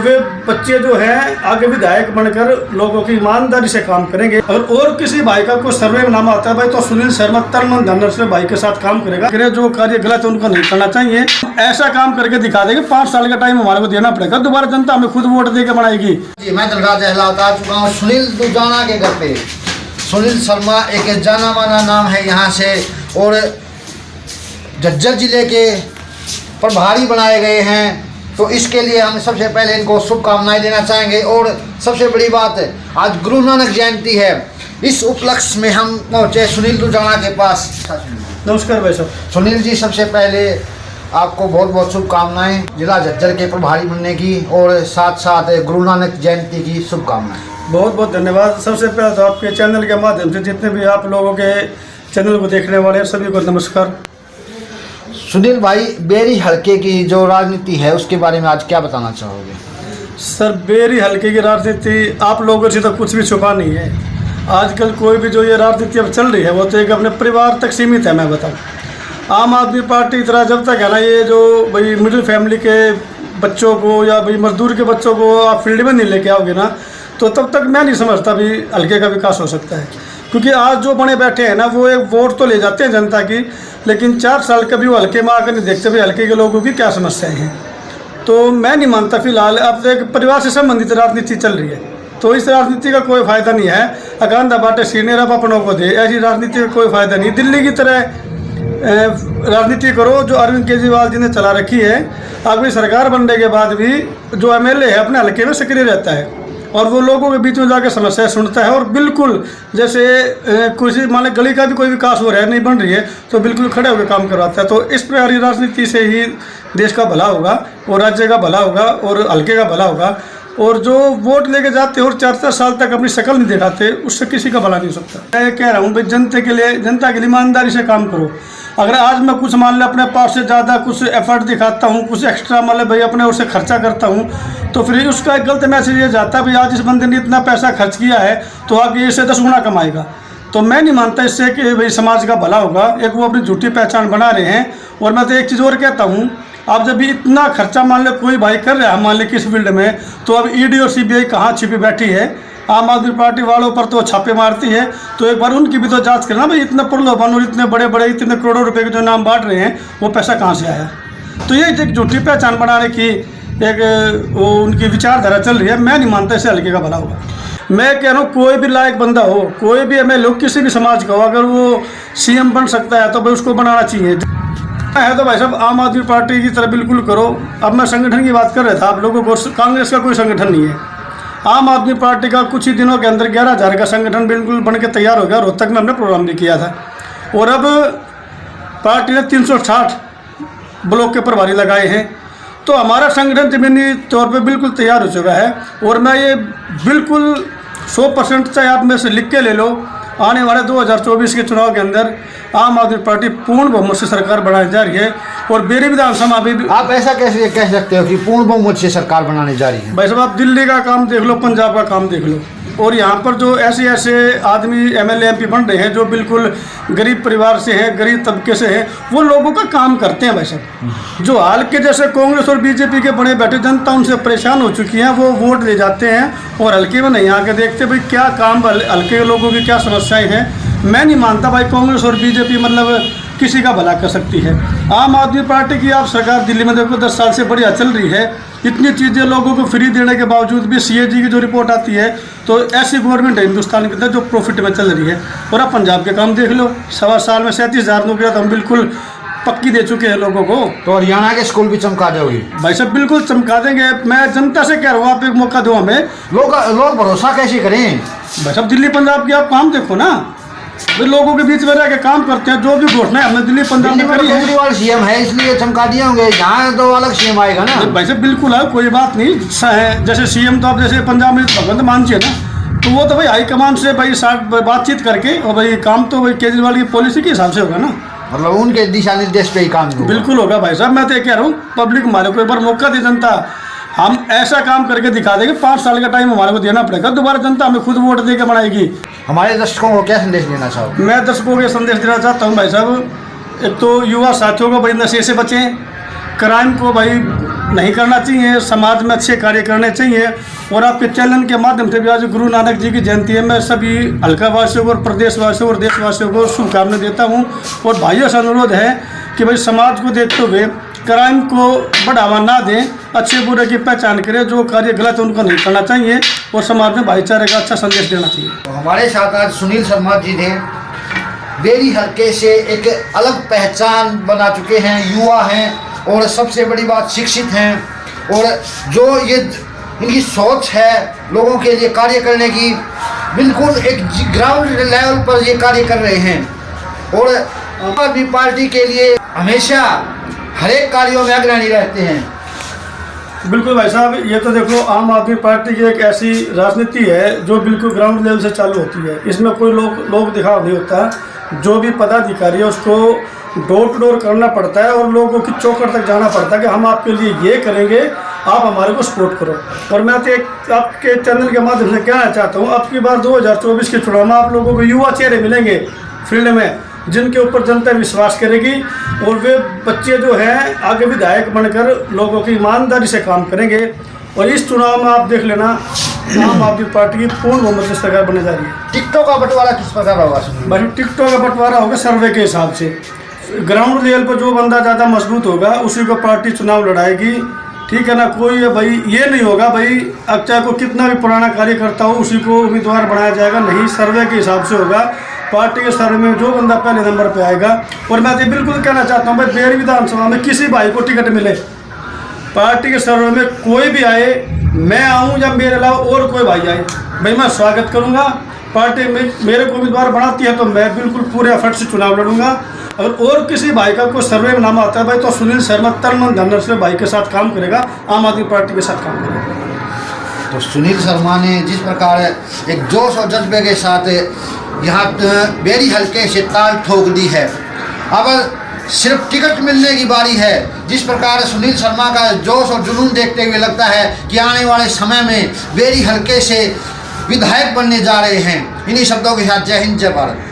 वे बच्चे जो हैं आगे विधायक बनकर लोगों की ईमानदारी से काम करेंगे। और किसी भाई का कोई सर्वे में नाम आता है भाई तो सुनील शर्मा तन मन धन से भाई के साथ काम करेगा। जो कार्य गलत है उनको नहीं करना चाहिए। ऐसा काम करके दिखा देंगे। 5 साल का टाइम हमारे को देना पड़ेगा, दोबारा जनता हमें खुद वोट दे के बनाएगी। जी मैं धनराज अहलावत आ चुका हूँ सुनील दुजाना के घर पे। सुनील शर्मा एक जाना माना नाम है यहाँ से और झज्जर जिले के प्रभारी बनाए गए हैं। तो इसके लिए हम सबसे पहले इनको शुभकामनाएं देना चाहेंगे। और सबसे बड़ी बात है आज गुरु नानक जयंती है, इस उपलक्ष्य में हम पहुँचे सुनील दुजाना के पास। नमस्कार भाई साहब। सुनील जी सबसे पहले आपको बहुत बहुत शुभकामनाएं जिला झज्जर के प्रभारी बनने की और साथ साथ गुरु नानक जयंती की शुभकामनाएं। बहुत बहुत धन्यवाद। सबसे पहले तो आपके चैनल के माध्यम से जितने भी आप लोगों के चैनल को देखने वाले हैं सभी को नमस्कार। सुनील भाई बेरी हल्के की जो राजनीति है उसके बारे में आज क्या बताना चाहोगे? सर बेरी हल्के की राजनीति आप लोगों से तो कुछ भी छुपा नहीं है। आजकल कोई भी जो ये राजनीति अब चल रही है वो तो एक अपने परिवार तक सीमित है। मैं बताऊँ आम आदमी पार्टी की तरह जब तक है ना ये जो भाई मिडिल फैमिली के बच्चों को या भाई मजदूर के बच्चों को आप फील्ड में नहीं लेके आओगे ना तो तब तक मैं नहीं समझता भी हल्के का विकास हो सकता है। क्योंकि आज जो बने बैठे हैं ना वो एक वोट तो ले जाते हैं जनता की, लेकिन 4 साल कभी वो हल्के में आकर नहीं देखते भाई हल्के के लोगों की क्या समस्याएं हैं। तो मैं नहीं मानता फिलहाल अब एक परिवार से संबंधित राजनीति चल रही है तो इस राजनीति का कोई फायदा नहीं है। अकांधा बाटे सीनियर अब अपनों को दे, ऐसी राजनीति का कोई फायदा नहीं। दिल्ली की तरह राजनीति करो जो अरविंद केजरीवाल जी ने चला रखी है। अगली सरकार बनने के बाद भी जो एमएलए है अपने हल्के में सक्रिय रहता है और वो लोगों के बीच में जाकर समस्या सुनता है और बिल्कुल जैसे किसी मान गली का भी कोई विकास हो रहा है नहीं बन रही है तो बिल्कुल खड़े होकर काम करवाता है। तो इस प्रकार की राजनीति से ही देश का भला होगा और राज्य का भला होगा और हल्के का भला होगा। और जो वोट लेके जाते और 4-4 साल तक अपनी शक्ल नहीं दिखाते उससे किसी का भला नहीं हो सकता। मैं कह रहा हूँ भाई जनता के लिए ईमानदारी से काम करो। अगर आज मैं कुछ मान लो अपने पास से ज़्यादा कुछ एफर्ट दिखाता हूँ, कुछ एक्स्ट्रा मान लो भाई अपने ओर से खर्चा करता हूँ तो फिर उसका एक गलत मैसेज ये जाता है भाई आज इस बंदे ने इतना पैसा खर्च किया है तो आगे इससे 10 गुना कमाएगा। तो मैं नहीं मानता इससे कि भाई समाज का भला होगा। एक वो अपनी झूठी पहचान बना रहे हैं। और मैं तो एक चीज़ और कहता हूँ आप जब भी इतना खर्चा मान लो कोई भाई कर रहा है मान लो किस फील्ड में तो अब ईडी और सीबीआई कहाँ छिपी बैठी है। आम आदमी पार्टी वालों पर तो छापे मारती है तो एक बार उनकी भी तो जांच करना भाई इतना प्रलोभन और इतने बड़े बड़े इतने करोड़ों रुपए के जो नाम बांट रहे हैं वो पैसा कहाँ से आया। तो ये एक झूठी पहचान बनाने की एक वो उनकी विचारधारा चल रही है। मैं नहीं मानता इससे हल्के का भला होगा। मैं कह रहा हूँ कोई भी लायक बंदा हो, कोई भी एमएलए हो, किसी भी समाज का हो, अगर वो सीएम बन सकता है तो भाई उसको बनाना चाहिए है। तो भाई साहब आम आदमी पार्टी की तरह बिल्कुल करो। अब मैं संगठन की बात कर रहा था आप लोगों को, कांग्रेस का कोई संगठन नहीं है। आम आदमी पार्टी का कुछ ही दिनों के अंदर 11,000 का संगठन बिल्कुल बन के तैयार हो गया। रोहतक में हमने प्रोग्राम भी किया था और अब पार्टी ने 360 ब्लॉक के प्रभारी लगाए हैं। तो हमारा संगठन जमीनी तौर पे बिल्कुल तैयार हो चुका है। और मैं ये बिल्कुल 100% चाहे आप में से लिख के ले लो आने वाले 2024 के चुनाव के अंदर आम आदमी पार्टी पूर्ण बहुमत से सरकार बनाने जा रही है। और बेरी विधानसभा भी आप ऐसा कैसे कह सकते हो कि पूर्ण बहुमत से सरकार बनाने जा रही है? भाई साहब आप दिल्ली का काम देख लो, पंजाब का काम देख लो और यहाँ पर जो ऐसे ऐसे आदमी एमएलए एमपी बन रहे हैं जो बिल्कुल गरीब परिवार से हैं, गरीब तबके से हैं, वो लोगों का काम करते हैं। भाई साहब जो हाल के जैसे कांग्रेस और बीजेपी के बड़े बैठे जनता उनसे परेशान हो चुकी है, वो वोट ले जाते हैं और हल्के में नहीं आके देखते भाई क्या काम हल्के के लोगों की क्या समस्याएं हैं। मैं नहीं मानता भाई कांग्रेस और बीजेपी मतलब किसी का भला कर सकती है। आम आदमी पार्टी की आप सरकार दिल्ली में देखो 10 साल से बढ़िया चल रही है। इतनी चीज़ें लोगों को फ्री देने के बावजूद भी सीएजी की जो रिपोर्ट आती है तो ऐसी गवर्नमेंट है हिंदुस्तान के अंदर जो प्रॉफिट में चल रही है। और आप पंजाब के काम देख लो, 1.25 साल में 37,000 नौकरियाँ तो हम बिल्कुल पक्की दे चुके हैं लोगों को। तो हरियाणा के स्कूल भी चमका दोगे? भाई साहब बिल्कुल चमका देंगे। मैं जनता से कह रहा हूँ आप एक मौका दो हमें। लोग भरोसा कैसे करें? भाई साहब दिल्ली पंजाब की आप काम देखो ना, वे लोगों के बीच में रह के काम करते हैं। जो भी घोषणा हमने दिल्ली पंजाब में करी है, केजरीवाल सीएम है इसलिए चमका दिए होंगे, यहाँ तो अलग सीएम आएगा ना। भाई साहब बिल्कुल है, कोई बात नहीं। जैसे सीएम तो आप जैसे पंजाब में भगवंत मान जी है ना, तो वो तो भाई हाईकमान से भाई बातचीत करके और भाई काम तो भाई केजरीवाल की पॉलिसी के हिसाब से होगा ना, मतलब उनके दिशा निर्देश पे ही काम बिल्कुल होगा। भाई साहब मैं तो कह रहा हूँ पब्लिक हमारे को एक बार मौका दे, जनता हम ऐसा काम करके दिखा देंगे। 5 साल का टाइम हमारे को देना पड़ेगा, दोबारा जनता हमें खुद वोट दे के बनाएगी। हमारे दर्शकों को क्या संदेश देना चाहोगे? मैं दर्शकों को ये संदेश देना चाहता हूँ भाई साहब, एक तो युवा साथियों को भाई नशे से बचें, क्राइम को भाई नहीं करना चाहिए, समाज में अच्छे कार्य करने चाहिए। और आपके चैनल के माध्यम से भी आज गुरु नानक जी की जयंती है, मैं सभी हल्का वासियों को और प्रदेशवासियों और देशवासियों को शुभकामनाएं देता हूँ। और भाइयों से अनुरोध है कि भाई समाज को देखते हुए क्राइम को बढ़ावा ना दें, अच्छे बुरे की पहचान करें, जो कार्य गलत है उनको नहीं करना चाहिए और समाज में भाईचारे का अच्छा संदेश देना चाहिए। तो हमारे साथ आज सुनील शर्मा जी ने बेरी हल्के से एक अलग पहचान बना चुके हैं, युवा हैं और सबसे बड़ी बात शिक्षित हैं। और जो ये इनकी सोच है लोगों के लिए कार्य करने की, बिल्कुल एक ग्राउंड लेवल पर ये कार्य कर रहे हैं और आम आदमी पार्टी के लिए हमेशा हर एक कार्यों में अग्रणी रहते हैं। बिल्कुल भाई साहब, ये तो देखो आम आदमी पार्टी की एक ऐसी राजनीति है जो बिल्कुल ग्राउंड लेवल से चालू होती है। इसमें कोई लोग दिखाव नहीं होता। जो भी पदाधिकारी है उसको डोर टू डोर करना पड़ता है और लोगों की चौखट तक जाना पड़ता है कि हम आपके लिए ये करेंगे, आप हमारे को सपोर्ट करो। और मैं तो एक आपके चैनल के माध्यम से कहना चाहता हूँ, अब की बार 2024 के चुनाव में आप लोगों को युवा चेहरे मिलेंगे फील्ड में, जिनके ऊपर जनता विश्वास करेगी और वे बच्चे जो हैं आगे विधायक बनकर लोगों की ईमानदारी से काम करेंगे। और इस चुनाव में आप देख लेना, आम आदमी पार्टी की पूर्ण बहुमत से सरकार बनने जा रही है। टिकटों का बंटवारा किस प्रकार होगा? भाई टिकटों का बंटवारा होगा सर्वे के हिसाब से। ग्राउंड लेवल पर जो बंदा ज़्यादा मजबूत होगा उसी को पार्टी चुनाव लड़ाएगी, ठीक है ना। कोई भाई ये नहीं होगा भाई अब चाहे को कितना भी पुराना कार्य करता हो उसी को उम्मीदवार बनाया जाएगा, नहीं, सर्वे के हिसाब से होगा। पार्टी के सर्वे में जो बंदा पहले नंबर पे आएगा। और मैं तो बिल्कुल कहना चाहता हूँ भाई, बेरी विधानसभा में किसी भाई को टिकट मिले, पार्टी के सर्वे में कोई भी आए, मैं आऊँ या मेरे अलावा और कोई भाई आए, भाई मैं स्वागत करूँगा। पार्टी में मेरे को उम्मीदवार बनाती है तो मैं बिल्कुल पूरे एफर्ट से चुनाव लड़ूंगा। और किसी भाई का कोई सर्वे में नाम आता है भाई तो सुनील शर्मा तन मन धन से भाई के साथ काम करेगा, आम आदमी पार्टी के साथ काम करेगा। तो सुनील शर्मा ने जिस प्रकार एक जोश और जज्बे के साथ यहाँ बेरी हल्के से ताल ठोक दी है, अब सिर्फ टिकट मिलने की बारी है। जिस प्रकार सुनील शर्मा का जोश और जुनून देखते हुए लगता है कि आने वाले समय में बेरी हल्के से विधायक बनने जा रहे हैं। इन्हीं शब्दों के साथ जय हिंद, जय भारत।